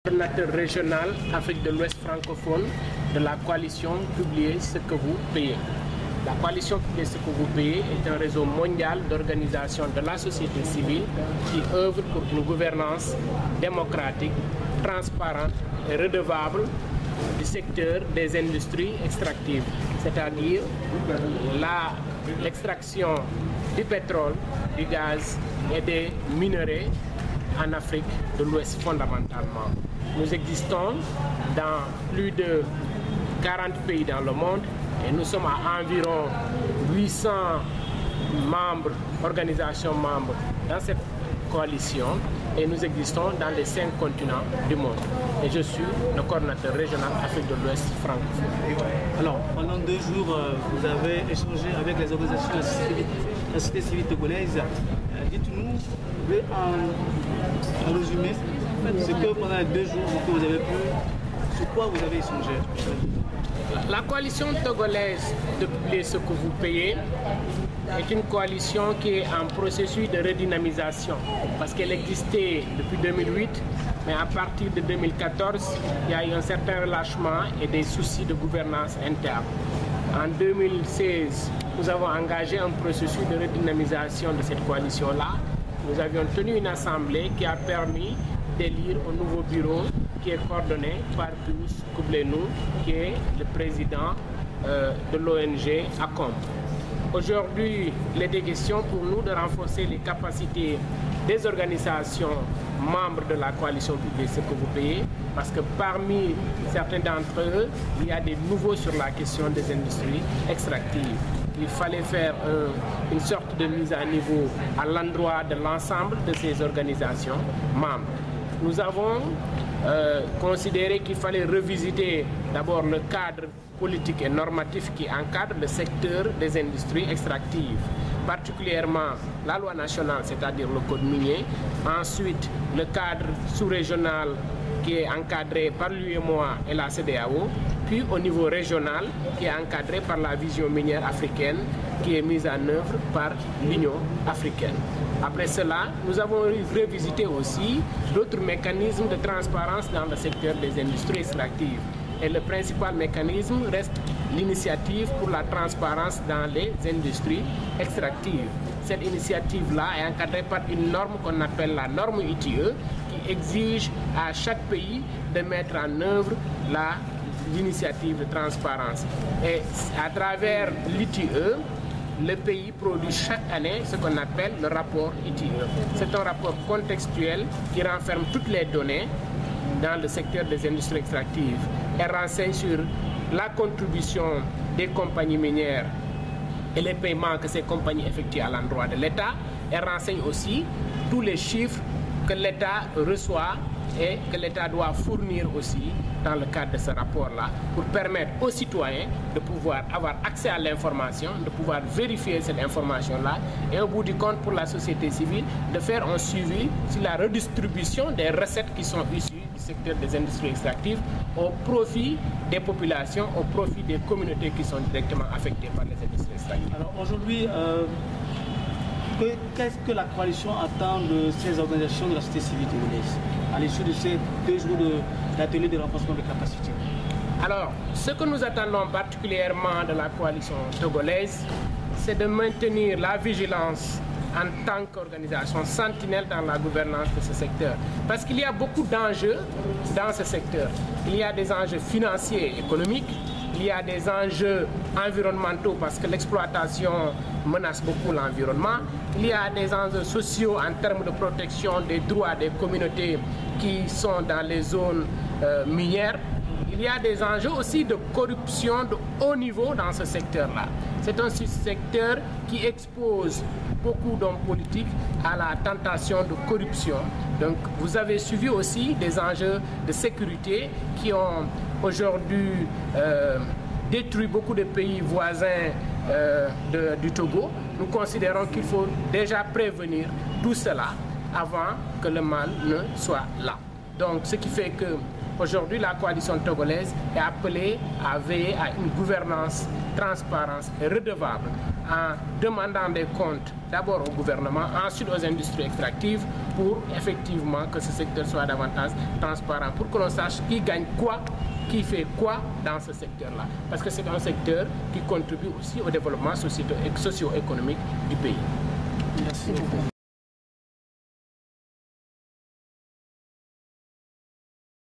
Coordinateur régional Afrique de l'Ouest francophone de la coalition Publiez ce que vous payez. La coalition Publiez ce que vous payez est un réseau mondial d'organisation de la société civile qui œuvre pour une gouvernance démocratique, transparente et redevable du secteur des industries extractives, c'est-à-dire l'extraction du pétrole, du gaz et des minerais en Afrique de l'Ouest fondamentalement. Nous existons dans plus de 40 pays dans le monde et nous sommes à environ 800 membres, organisations membres dans cette coalition et nous existons dans les 5 continents du monde. Et je suis le coordinateur régional Afrique de l'Ouest francophone. Alors, pendant 2 jours, vous avez échangé avec les organisations de la société civile togolaise. Dites-nous, en résumé, ce que pendant les 2 jours que vous avez pu, sur quoi vous avez échangé? La coalition togolaise de Publiez ce que vous payez est une coalition qui est en processus de redynamisation parce qu'elle existait depuis 2008, mais à partir de 2014, il y a eu un certain relâchement et des soucis de gouvernance interne. En 2016, nous avons engagé un processus de redynamisation de cette coalition-là. Nous avions tenu une assemblée qui a permis d'élire un nouveau bureau qui est coordonné par Pius Kublenou, qui est le président de l'ONG ACOM. Aujourd'hui, il est question pour nous de renforcer les capacités des organisations membres de la coalition Publiez ce que vous payez, parce que parmi certains d'entre eux, il y a des nouveaux sur la question des industries extractives. Il fallait faire une sorte de mise à niveau à l'endroit de l'ensemble de ces organisations membres. Nous avons considéré qu'il fallait revisiter d'abord le cadre politique et normatif qui encadre le secteur des industries extractives, particulièrement la loi nationale, c'est-à-dire le code minier, ensuite le cadre sous-régional qui est encadré par l'UEMOA et la CEDEAO, puis au niveau régional qui est encadré par la vision minière africaine qui est mise en œuvre par l'Union africaine. Après cela, nous avons revisité aussi d'autres mécanismes de transparence dans le secteur des industries extractives. Et le principal mécanisme reste l'initiative pour la transparence dans les industries extractives. Cette initiative-là est encadrée par une norme qu'on appelle la norme ITE qui exige à chaque pays de mettre en œuvre l'initiative de transparence. Et à travers l'ITE, le pays produit chaque année ce qu'on appelle le rapport ITE. C'est un rapport contextuel qui renferme toutes les données dans le secteur des industries extractives. Elle renseigne sur la contribution des compagnies minières et les paiements que ces compagnies effectuent à l'endroit de l'État. Elle renseigne aussi tous les chiffres que l'État reçoit et que l'État doit fournir aussi dans le cadre de ce rapport-là pour permettre aux citoyens de pouvoir avoir accès à l'information, de pouvoir vérifier cette information-là et au bout du compte pour la société civile de faire un suivi sur la redistribution des recettes qui sont issues du secteur des industries extractives au profit des populations, au profit des communautés qui sont directement affectées par les industries extractives. Alors aujourd'hui, qu'est-ce que la coalition attend de ces organisations de la société civile togolaise à l'issue de ces 2 jours d'atelier de renforcement des capacités? Alors, ce que nous attendons particulièrement de la coalition togolaise, c'est de maintenir la vigilance en tant qu'organisation sentinelle dans la gouvernance de ce secteur. Parce qu'il y a beaucoup d'enjeux dans ce secteur. Il y a des enjeux financiers et économiques, il y a des enjeux environnementaux parce que l'exploitation menace beaucoup l'environnement. Il y a des enjeux sociaux en termes de protection des droits des communautés qui sont dans les zones minières. Il y a des enjeux aussi de corruption de haut niveau dans ce secteur-là. C'est un secteur qui expose beaucoup d'hommes politiques à la tentation de corruption. Donc vous avez suivi aussi des enjeux de sécurité qui ont aujourd'hui détruit beaucoup de pays voisins du Togo. Nous considérons qu'il faut déjà prévenir tout cela avant que le mal ne soit là. Donc, ce qui fait que aujourd'hui, la coalition togolaise est appelée à veiller à une gouvernance transparente et redevable en demandant des comptes d'abord au gouvernement, ensuite aux industries extractives pour effectivement que ce secteur soit davantage transparent, pour que l'on sache qui gagne quoi, qui fait quoi dans ce secteur-là. Parce que c'est un secteur qui contribue aussi au développement socio-économique du pays. Merci beaucoup.